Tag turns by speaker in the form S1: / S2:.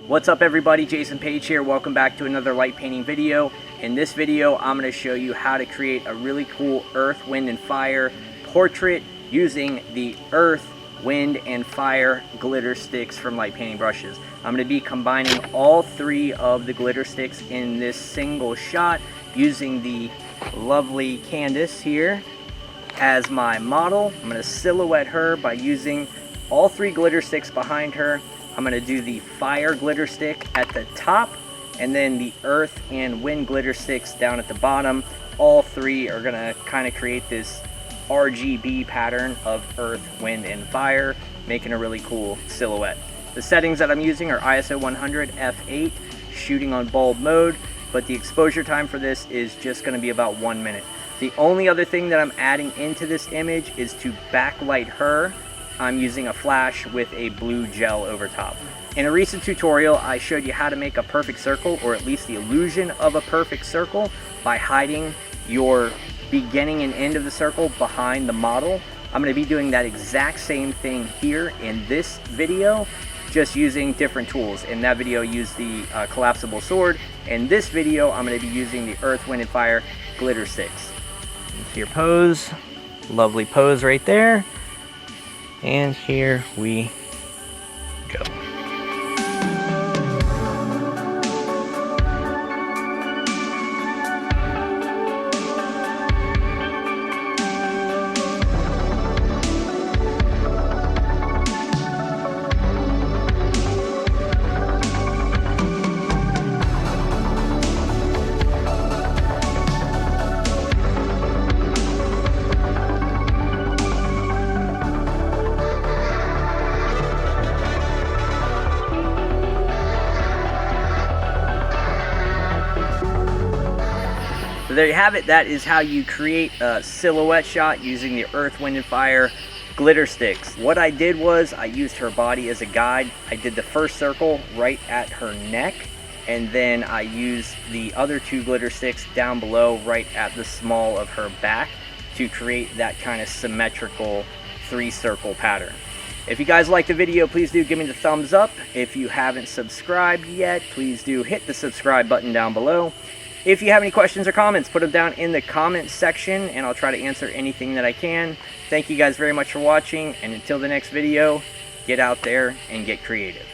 S1: What's up everybody, Jason Page here. Welcome back to another light painting video. In this video, I'm going to show you how to create a really cool earth, wind, and fire portrait using the earth, wind, and fire glitter sticks from Light Painting Brushes. I'm going to be combining all three of the glitter sticks in this single shot using the lovely Candace here as my model. I'm going to silhouette her by using all three glitter sticks behind her. I'm going to do the fire glitter stick at the top and then the earth and wind glitter sticks down at the bottom. All three are going to kind of create this RGB pattern of earth, wind, and fire, making a really cool silhouette. The settings that I'm using are ISO 100 f8, shooting on bulb mode, but the exposure time for this is just going to be about 1 minute. The only other thing that I'm adding into this image is to backlight her. I'm using a flash with a blue gel over top. In a recent tutorial, I showed you how to make a perfect circle, or at least the illusion of a perfect circle, by hiding your beginning and end of the circle behind the model. I'm going to be doing that exact same thing here in this video, just using different tools. In that video, I used the collapsible sword. In this video, I'm going to be using the earth, wind, and fire glitter sticks. Into your pose, lovely pose right there. And here we go. So there you have it. That is how you create a silhouette shot using the earth, wind, and fire glitter sticks. What I did was I used her body as a guide. I did the first circle right at her neck, and then I used the other two glitter sticks down below right at the small of her back to create that kind of symmetrical three-circle pattern. If you guys like the video, please do give me the thumbs up. If you haven't subscribed yet, please do hit the subscribe button down below. If you have any questions or comments, put them down in the comments section and I'll try to answer anything that I can. Thank you guys very much for watching, and until the next video, get out there and get creative.